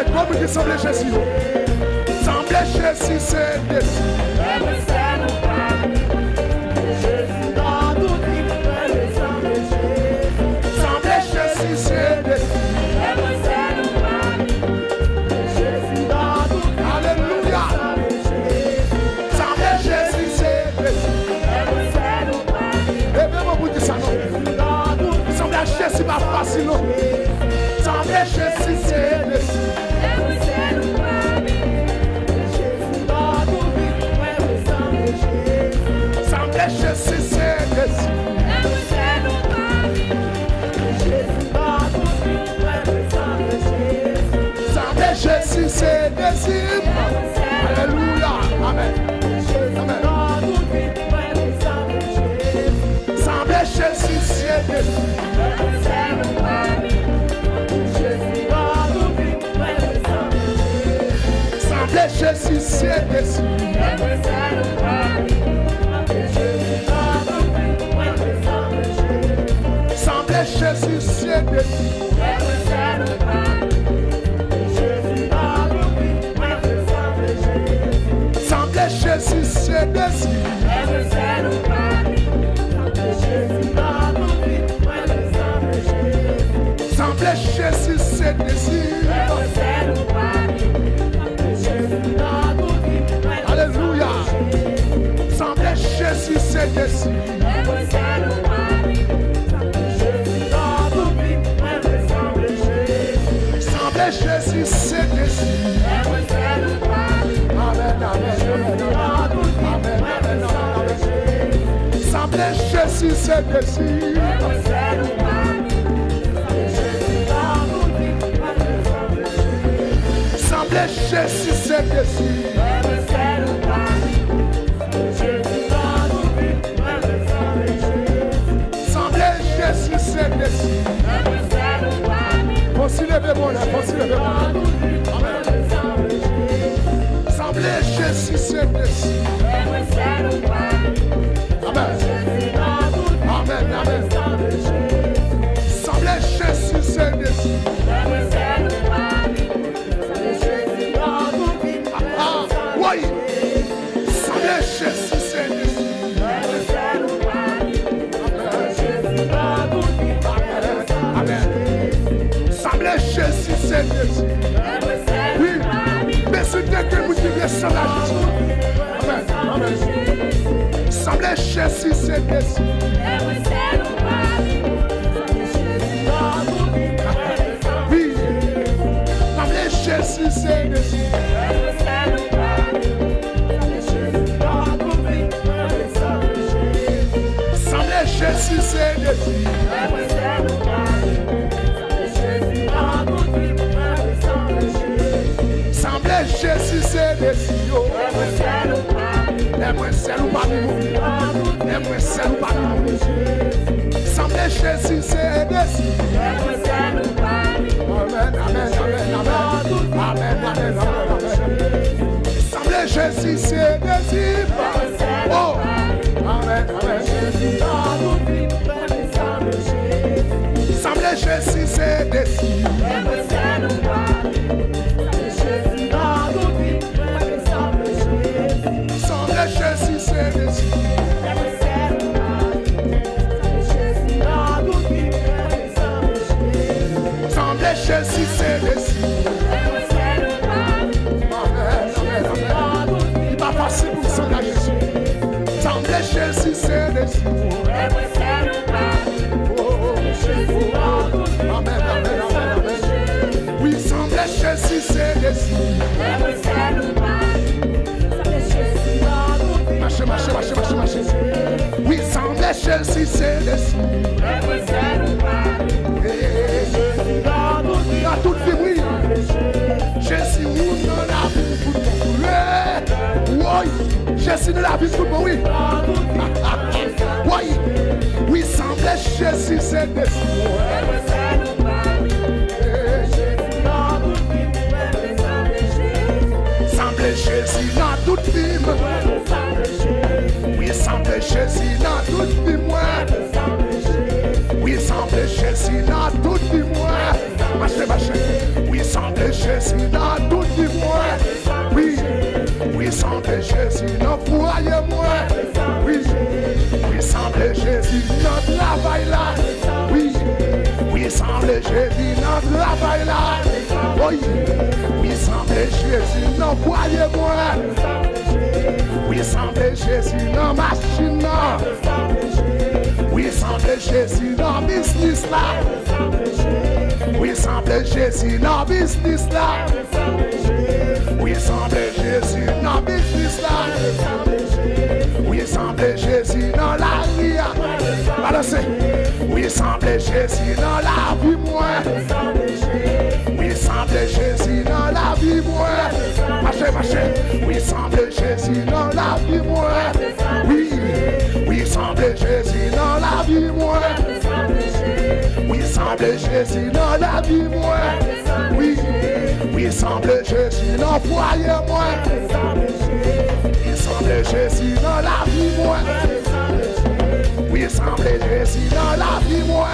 Comme qui semble Jésus. Semble Jésus, c'est Jésus. Semble Jésus, c'est Jésus. Alléluia. Semble Jésus, c'est Jésus. Et même au bout de ça, non. Semble Jésus, pas facile, non. Semble Jésus, c'est Jésus. Jésus, c'est Jésus. Semble Jésus, c'est Jésus. Alléluia. Amen. Amen. Semble Jésus, c'est Jésus. Semble Jésus, c'est Jésus. Jésus, c'est Jésus. Semble Jésus, c'est Jésus. Semble Jésus, c'est Jésus. Alléluia. Semble Jésus, c'est Jésus. Jésus, c'est Jésus. Amen, amen, amen, amen. Semble Jésus, c'est Jésus. Semble Jésus, c'est Jésus. Semble Jésus, c'est Jésus. Considérez mon âme, considérez mon âme. Amen. Semble Jésus, c'est Jésus. Amen. Amen, amen. Semble Jésus, c'est Jésus. Ah, oui. Semble Jésus, c'est Jésus. Jésus, c'est Jésus. Oui, mais c'est dès que vous devez sans la Jésus. Amen, amen. Semble Jésus, c'est Jésus. Oui, semble Jésus, c'est Jésus. Semble Jésus, c'est Jésus. Jésus, c'est Jésus. Les moins seuls ou pas nous. Les moins seuls ou pas nous. Semble Jésus, c'est Jésus. Amen, amen, amen, amen. Amen, amen, amen. Semble Jésus, c'est Jésus. Oh, amen, amen. Semble Jésus, c'est Jésus. Jésus, c'est Jésus. Semble Jésus, c'est Jésus. Amen, amen, amen. Il va passer pour s'en aller. Semble Jésus, c'est Jésus. Amen, amen, amen, amen. Oui, semble Jésus, c'est Jésus. Marchez, marchez, marchez, marchez. Oui, semble Jésus, c'est Jésus. Dans toute vie, oui. Jésus, nous dans la vie pour nous. Oui, Jésus dans la vie pour nous, oui. Oui, oui, semble Jésus, c'est Jésus. Semble Jésus dans toute vie. Oui, semble Jésus dans toute vie, moi. Oui, semble Jésus dans toute vie, moi. Marchez, marchez. Oui, semble Jésus. Jésus dans tout moi. Oui, puissant de Jésus dans foyer moi. Oui, puissant de Jésus dans travail là. Oui, puissant de Jésus dans travail là. Oui, puissant de Jésus dans foyer moi. Puissant de Jésus dans machine là. Puissant de Jésus dans business là. Puissant de Jésus dans business là. Puissant de Jésus dans business là. Puissant de Jésus dans la vie. Balancez. Puissant de Jésus dans la vie moi. Puissant de Jésus dans la vie moi. Marchez, marchez. Puissant de Jésus dans la vie moi. Oui. Puissant de Jésus dans la vie moi. Puissant de Jésus dans la vie moi. Oui. Puissant de Jésus dans le foyer moi. Puissant de Jésus dans la vie moi. Puissant de Jésus dans la vie moi.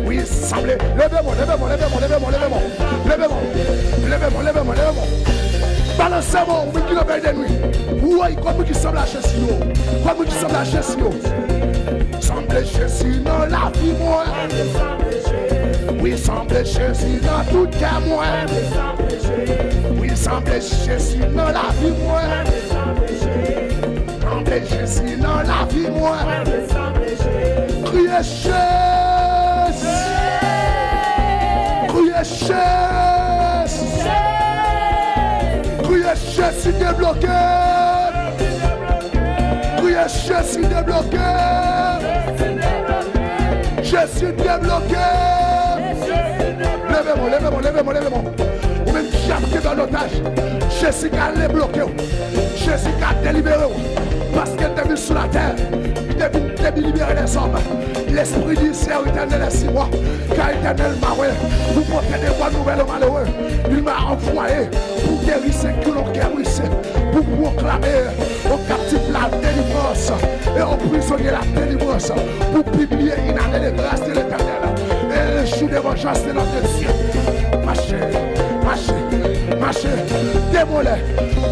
Oui, semblez. Levez-moi, levez-moi, levez-moi, levez-moi, levez-moi. Levez-moi, levez-moi, levez-moi, levez-moi. Balancez-moi, vous qui le de nuit. Oui, comme qui semble la chaise, comme qui semble la chaise. Semble Jésus dans la vie moi. Oui, semble Jésus dans tout cas moi. Oui, semble Jésus dans la vie moi. Semble Jésus dans la vie moi. Criez Jésus. Criez Jésus. Criez Jésus débloqué. Criez Jésus débloqué. Jésus débloqué. Levez-moi, levez-moi, levez-moi, levez-moi. Ou même qui dans l'otage. Jésus a les bloqué. Jésus a délibéré. Parce qu'il est venu sur la terre. Il est venu libérer les hommes. L'esprit du ciel éternel est sur moi. Car l'éternel m'a oué. Vous portez des voix nouvelles aux malheureux. Il m'a envoyé pour guérir ceux qui l'ont guéri. Pour proclamer aux captifs la délivrance. Et aux prisonniers la délivrance. Pour publier une année de grâce de l'éternel. Et le jour de vengeance de notre Dieu. Marchez, marchez, marchez. Démolez.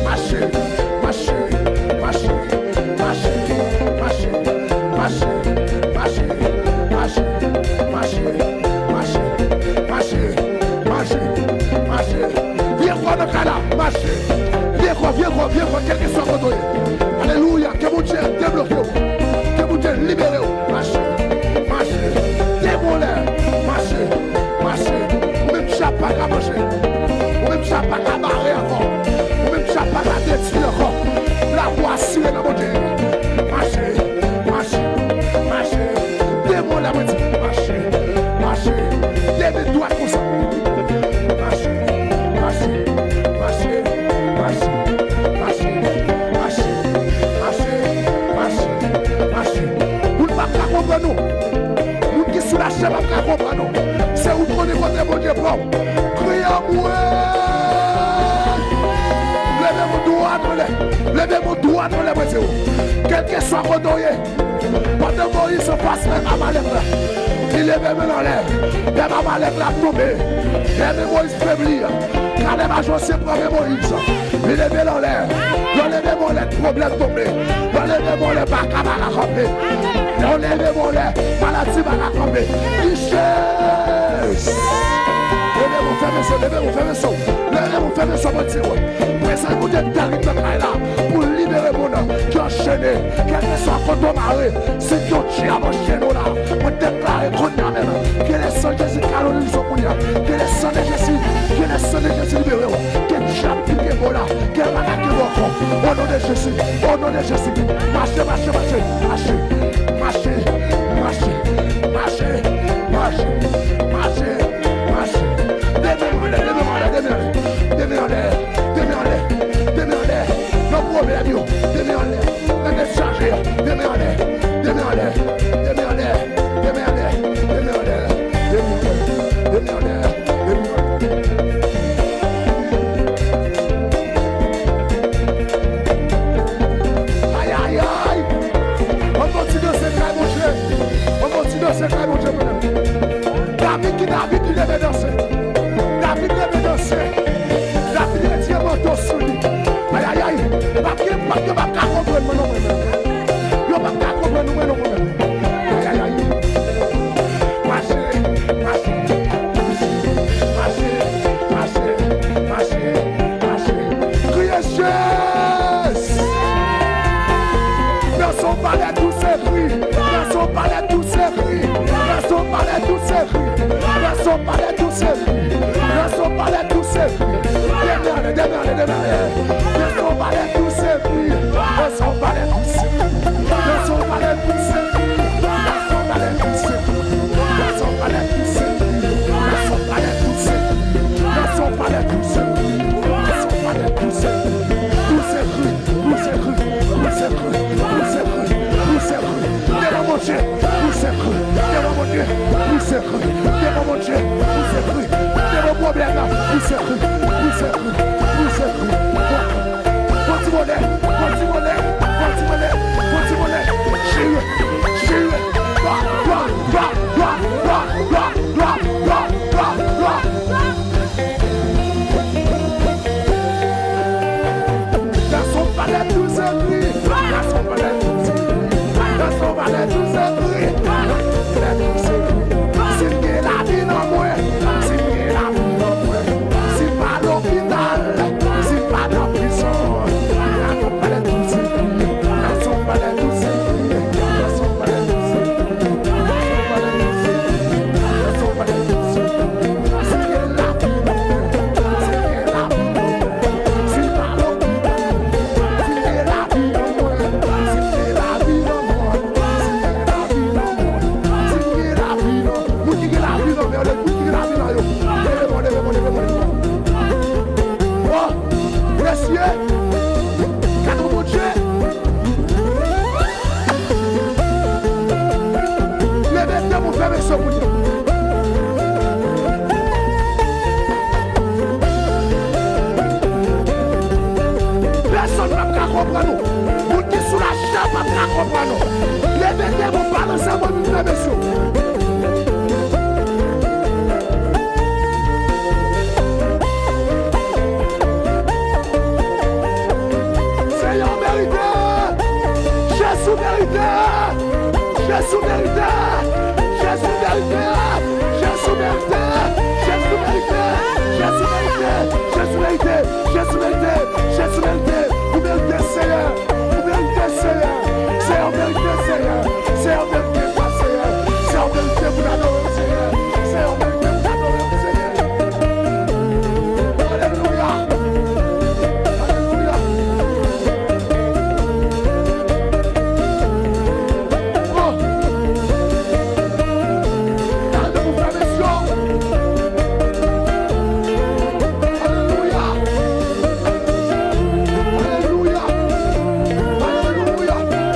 Marchez, marchez, marchez, marchez, marchez, marchez, marchez, marchez, marchez, marchez, marchez, marchez. Viens voir le cas là, marchez. Viens quoi, quel que soit votre donné. Alléluia, que mon Dieu débloque, que mon Dieu libère. Marchez, marchez, démolez, marchez, marchez. Ou même ça pas qu'à manger, ou même ça pas qu'à barrer encore, ou même ça pas qu'à détruire encore. La voix sur le mon Dieu. Marchez, marchez, marchez. Démolez, marchez, marchez. Levez-toi comme ça. Marchez, marchez, marchez, marchez, marchez, marchez, marchez, marchez, marchez. Vous ne pouvez pas comprendre nous. Vous qui sous la chaîne ne pouvez pas comprendre nous. C'est où prenez votre bon Dieu propre. Criez à moi. Levez mon doigt dans les. Levez mon doigt dans les bras. Quel que soit votre doigt. Pendant Moïse se passe même à ma lèvre. Il levait même dans l'air. Même à ma lèvre a tombé. Même Moïse faiblir. Car les majors c'est pour Moïse. Il levait dans l'air. Il levait mon l'air. Problème tombé. Il levait mon l'air. Bac à camper. Il levait mon l'air. Maladie à camper. Il cherche. Levez-vous, fermez-vous, levez-vous, fermez-vous. Levez-vous, fermez-vous, mon Dieu. Présentez-vous des tarifs de là pour libérer mon âme qui est enchaîné. Quel que soit votre mari, c'est qui ont tué à mon chien là. Pour déclarer qu'on y a même. Que les sangs de Jésus canonise au Kounia. Que les sangs de Jésus, que les sangs de Jésus libérés. Que les chats qui est bon là. Que les malades qui vont au nom de Jésus, au nom de Jésus. Marchez, marchez, marchez, marchez, marchez, marchez, marchez, marchez, marchez. son palais tout séduit. Dans son palais tout séduit. Démarre. Dans son palais tout séduit. Dans son palais tout séduit. Dans son palais tout séduit. Dans son palais tout séduit. Dans son palais tout séduit. Dans son palais tout séduit. Dans son palais tout séduit. Dans son palais tout séduit. Tout séduit. Tout séduit. Tout séduit. Tout séduit. Tout séduit. Devant mon Dieu. Tout séduit. Devant mon Dieu. Tout séduit. Devant mon Dieu. Tout séduit. Devant mon problème. Tout séduit. Tout séduit. Tout séduit. Continue. Dans son palais tout séduit. Dans son palais tout séduit. Dans son palais tout séduit. C'est que la vie dans moi. C'est que la vie dans moi. C'est pas l'hôpital. C'est pas la prison. Dans son palais tout séduit. Dans son palais tout séduit. Dans son palais tout séduit. Dans son palais tout séduit. C'est que la vie dans moi. C'est que la vie dans moi. C'est pas l'hôpital. C'est que la vie dans moi. C'est que la vie dans moi. C'est que la vie dans moi. Vous qui la vie dans moi. Vous qui la vie dans moi. Levez-moi. Oh, messieurs, cadeau mon Dieu. Levez-moi pour faire mes choses. Personne ne peut comprendre nous. Vous qui sous la chape ne peut comprendre nous. Levez-moi pour balancer mon frère, messieurs. Jésus mérite.